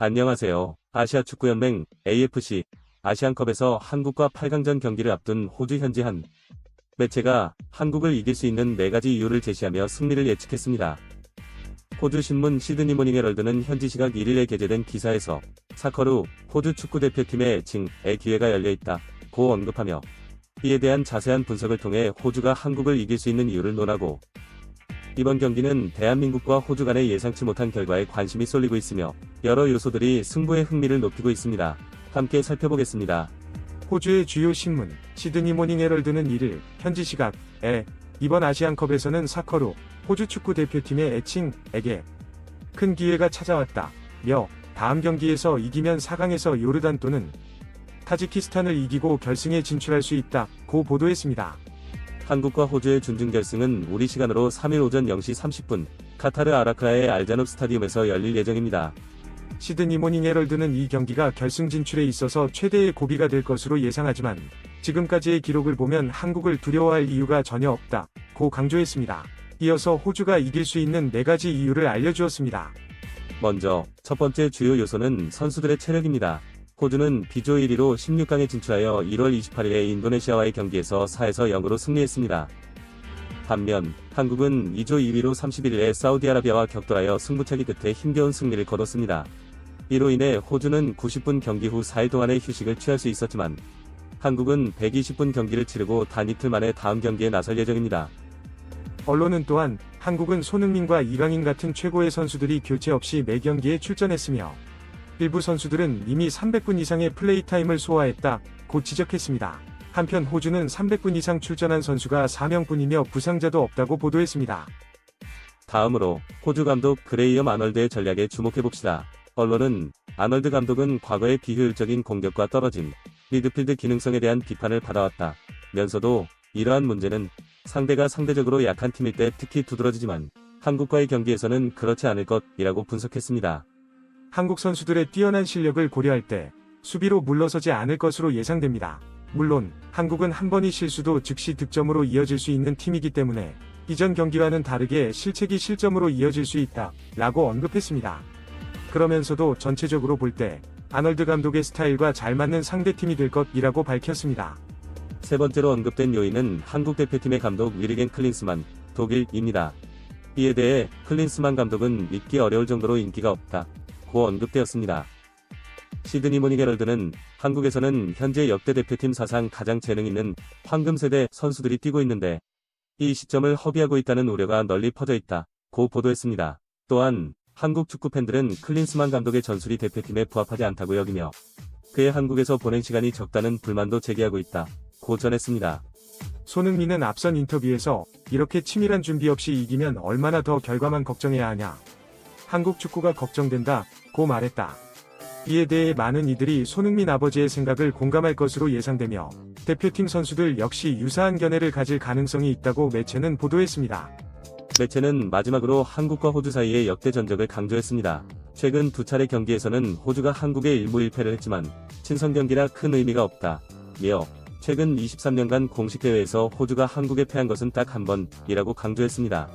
안녕하세요. 아시아축구연맹 AFC 아시안컵에서 한국과 8강전 경기를 앞둔 호주 현지 한 매체가 한국을 이길 수 있는 4가지 이유를 제시하며 승리를 예측했습니다. 호주 신문 시드니 모닝헤럴드는 현지 시각 1일에 게재된 기사에서 사커루 호주 축구대표팀의 칭의 기회가 열려있다고 언급하며 이에 대한 자세한 분석을 통해 호주가 한국을 이길 수 있는 이유를 논하고, 이번 경기는 대한민국과 호주 간의 예상치 못한 결과에 관심이 쏠리고 있으며 여러 요소들이 승부의 흥미를 높이고 있습니다. 함께 살펴보겠습니다. 호주의 주요 신문 시드니 모닝헤럴드는 1일 현지 시각에 이번 아시안컵에서는 사커루 호주 축구 대표팀의 애칭에게 큰 기회가 찾아왔다며 다음 경기에서 이기면 4강에서 요르단 또는 타지키스탄을 이기고 결승에 진출할 수 있다고 보도했습니다. 한국과 호주의 준중결승은 우리 시간으로 3일 오전 0시 30분 카타르 아라크라의 알자눕 스타디움에서 열릴 예정입니다. 시드니 모닝헤럴드는 이 경기가 결승 진출에 있어서 최대의 고비가 될 것으로 예상하지만 지금까지의 기록을 보면 한국을 두려워할 이유가 전혀 없다고 강조했습니다. 이어서 호주가 이길 수 있는 4가지 이유를 알려주었습니다. 먼저 첫 번째 주요 요소는 선수들의 체력입니다. 호주는 B조 1위로 16강에 진출하여 1월 28일에 인도네시아와의 경기에서 4에서 0으로 승리했습니다. 반면 한국은 2조 2위로 31일에 사우디아라비아와 격돌하여 승부차기 끝에 힘겨운 승리를 거뒀습니다. 이로 인해 호주는 90분 경기 후 4일 동안의 휴식을 취할 수 있었지만 한국은 120분 경기를 치르고 단 이틀 만에 다음 경기에 나설 예정입니다. 언론은 또한 한국은 손흥민과 이강인 같은 최고의 선수들이 교체 없이 매 경기에 출전했으며 일부 선수들은 이미 300분 이상의 플레이 타임을 소화했다고 지적했습니다. 한편 호주는 300분 이상 출전한 선수가 4명뿐이며 부상자도 없다고 보도했습니다. 다음으로 호주 감독 그레이엄 아널드의 전략에 주목해봅시다. 언론은 아널드 감독은 과거의 비효율적인 공격과 떨어진 미드필드 기능성에 대한 비판을 받아왔다 면서도 이러한 문제는 상대가 상대적으로 약한 팀일 때 특히 두드러지지만 한국과의 경기에서는 그렇지 않을 것이라고 분석했습니다. 한국 선수들의 뛰어난 실력을 고려할 때 수비로 물러서지 않을 것으로 예상됩니다. 물론 한국은 한 번의 실수도 즉시 득점으로 이어질 수 있는 팀이기 때문에 이전 경기와는 다르게 실책이 실점으로 이어질 수 있다라고 언급했습니다. 그러면서도 전체적으로 볼 때 아널드 감독의 스타일과 잘 맞는 상대팀이 될 것이라고 밝혔습니다. 세 번째로 언급된 요인은 한국 대표팀의 감독 위르겐 클린스만 독일입니다. 이에 대해 클린스만 감독은 믿기 어려울 정도로 인기가 없다고 언급되었습니다. 시드니 모닝헤럴드는 한국에서는 현재 역대 대표팀 사상 가장 재능 있는 황금세대 선수들이 뛰고 있는데 이 시점을 허비하고 있다는 우려가 널리 퍼져 있다고 보도했습니다. 또한 한국 축구 팬들은 클린스만 감독의 전술이 대표팀에 부합하지 않다고 여기며 그의 한국에서 보낸 시간이 적다는 불만도 제기하고 있다고 전했습니다. 손흥민은 앞선 인터뷰에서 이렇게 치밀한 준비 없이 이기면 얼마나 더 결과만 걱정해야 하냐. 한국 축구가 걱정된다고 말했다. 이에 대해 많은 이들이 손흥민 아버지의 생각을 공감할 것으로 예상되며 대표팀 선수들 역시 유사한 견해를 가질 가능성이 있다고 매체는 보도했습니다. 매체는 마지막으로 한국과 호주 사이의 역대 전적을 강조했습니다. 최근 두 차례 경기에서는 호주가 한국에 1무 1패를 했지만 친선 경기라 큰 의미가 없다며 최근 23년간 공식 대회에서 호주가 한국에 패한 것은 딱 한 번이라고 강조했습니다.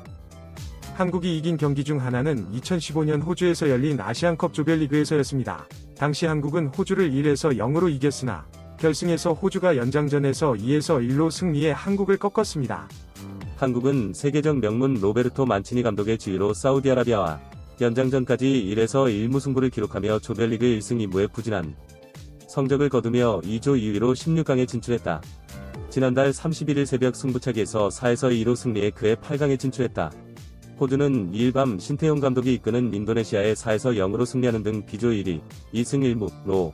한국이 이긴 경기 중 하나는 2015년 호주에서 열린 아시안컵 조별리그에서였습니다. 당시 한국은 호주를 1에서 0으로 이겼으나 결승에서 호주가 연장전에서 2에서 1로 승리해 한국을 꺾었습니다. 한국은 세계적 명문 로베르토 만치니 감독의 지휘로 사우디아라비아와 연장전까지 1에서 1무승부를 기록하며 조별리그 1승 2무에 부진한 성적을 거두며 2조 2위로 16강에 진출했다. 지난달 31일 새벽 승부차기에서 4에서 2로 승리해 그해 8강에 진출했다. 호주는 2일 밤 신태용 감독이 이끄는 인도네시아에 4에서 0으로 승리하는 등 B조 1위, 2승 1무로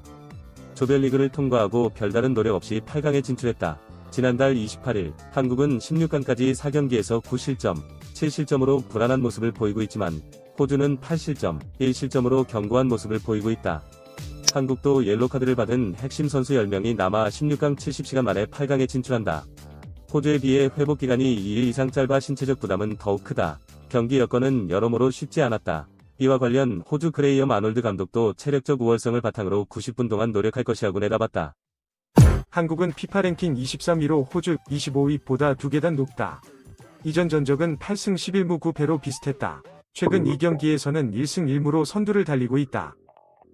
조별리그를 통과하고 별다른 노력 없이 8강에 진출했다. 지난달 28일 한국은 16강까지 4경기에서 9실점, 7실점으로 불안한 모습을 보이고 있지만 호주는 8실점, 1실점으로 견고한 모습을 보이고 있다. 한국도 옐로카드를 받은 핵심 선수 10명이 남아 16강 70시간 만에 8강에 진출한다. 호주에 비해 회복기간이 2일 이상 짧아 신체적 부담은 더욱 크다. 경기 여건은 여러모로 쉽지 않았다. 이와 관련 호주 그레이엄 아놀드 감독도 체력적 우월성을 바탕으로 90분 동안 노력할 것이라고 내다봤다. 한국은 피파 랭킹 23위로 호주 25위보다 2계단 높다. 이전 전적은 8승 11무 9패로 비슷했다. 최근 2경기에서는 1승 1무로 선두를 달리고 있다.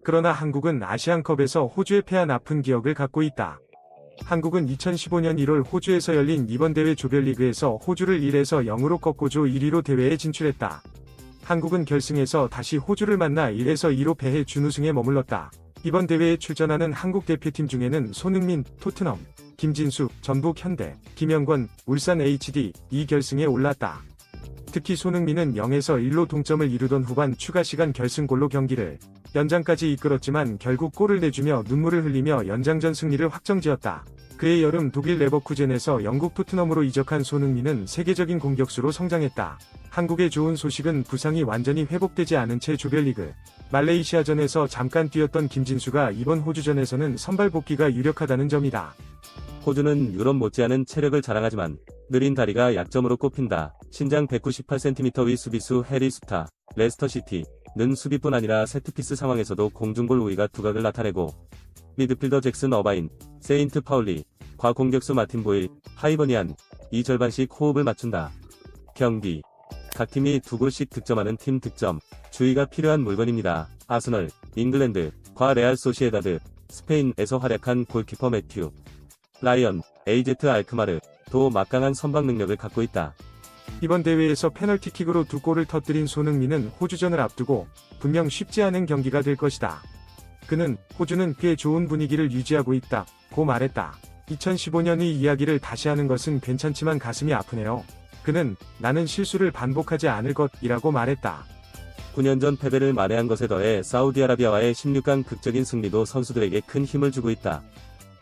그러나 한국은 아시안컵에서 호주에 패한 아픈 기억을 갖고 있다. 한국은 2015년 1월 호주에서 열린 이번 대회 조별리그에서 호주를 1에서 0으로 꺾고 조 1위로 대회에 진출했다. 한국은 결승에서 다시 호주를 만나 1에서 2로 패해 준우승에 머물렀다. 이번 대회에 출전하는 한국 대표팀 중에는 손흥민, 토트넘, 김진수, 전북 현대, 김영권, 울산 HD, 이 결승에 올랐다. 특히 손흥민은 0에서 1로 동점을 이루던 후반 추가 시간 결승골로 경기를 연장까지 이끌었지만 결국 골을 내주며 눈물을 흘리며 연장전 승리를 확정지었다. 그해 여름 독일 레버쿠젠에서 영국 토트넘으로 이적한 손흥민은 세계적인 공격수로 성장했다. 한국의 좋은 소식은 부상이 완전히 회복되지 않은 채 조별리그 말레이시아전에서 잠깐 뛰었던 김진수가 이번 호주전에서는 선발 복귀가 유력하다는 점이다. 호주는 유럽 못지않은 체력을 자랑하지만 느린 다리가 약점으로 꼽힌다. 신장 198cm 위 수비수 해리 수타, 레스터시티는 수비뿐 아니라 세트피스 상황에서도 공중골 우위가 두각을 나타내고 미드필더 잭슨 어바인, 세인트 파울리, 과공격수 마틴 보일, 하이버니안, 이 절반씩 호흡을 맞춘다. 경기 각 팀이 2골씩 득점하는 팀 득점 주의가 필요한 물건입니다. 아스널, 잉글랜드, 과 레알 소시에다드, 스페인에서 활약한 골키퍼 매튜 라이언, AZ 알크마르도 막강한 선방 능력을 갖고 있다. 이번 대회에서 페널티킥으로 2골을 터뜨린 손흥민은 호주전을 앞두고 분명 쉽지 않은 경기가 될 것이다. 그는 호주는 꽤 좋은 분위기를 유지하고 있다고 말했다. 2015년의 이야기를 다시 하는 것은 괜찮지만 가슴이 아프네요. 그는 나는 실수를 반복하지 않을 것이라고 말했다. 9년 전 패배를 만회한 것에 더해 사우디아라비아와의 16강 극적인 승리도 선수들에게 큰 힘을 주고 있다.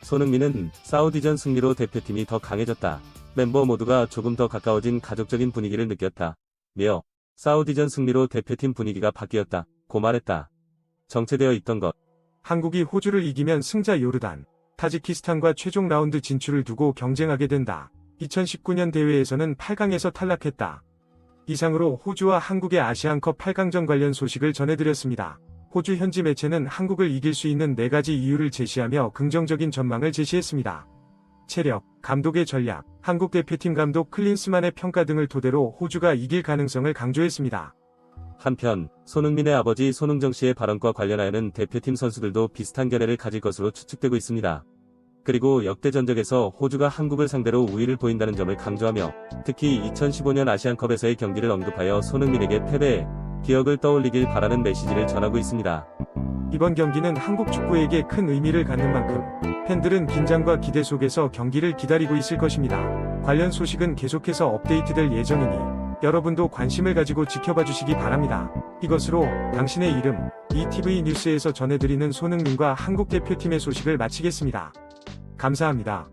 손흥민은 사우디전 승리로 대표팀이 더 강해졌다. 멤버 모두가 조금 더 가까워진 가족적인 분위기를 느꼈다. 며 사우디전 승리로 대표팀 분위기가 바뀌었다고 말했다. 정체되어 있던 것. 한국이 호주를 이기면 승자 요르단, 타지키스탄과 최종 라운드 진출을 두고 경쟁하게 된다. 2019년 대회에서는 8강에서 탈락했다. 이상으로 호주와 한국의 아시안컵 8강전 관련 소식을 전해드렸습니다. 호주 현지 매체는 한국을 이길 수 있는 4가지 이유를 제시하며 긍정적인 전망을 제시했습니다. 체력, 감독의 전략, 한국 대표팀 감독 클린스만의 평가 등을 토대로 호주가 이길 가능성을 강조했습니다. 한편 손흥민의 아버지 손흥정 씨의 발언과 관련하여는 대표팀 선수들도 비슷한 견해를 가질 것으로 추측되고 있습니다. 그리고 역대 전적에서 호주가 한국을 상대로 우위를 보인다는 점을 강조하며 특히 2015년 아시안컵에서의 경기를 언급하여 손흥민에게 패배의 기억을 떠올리길 바라는 메시지를 전하고 있습니다. 이번 경기는 한국 축구에게 큰 의미를 갖는 만큼 팬들은 긴장과 기대 속에서 경기를 기다리고 있을 것입니다. 관련 소식은 계속해서 업데이트될 예정이니 여러분도 관심을 가지고 지켜봐 주시기 바랍니다. 이것으로 당신의 이름 ETV 뉴스에서 전해드리는 손흥민과 한국 대표팀의 소식을 마치겠습니다. 감사합니다.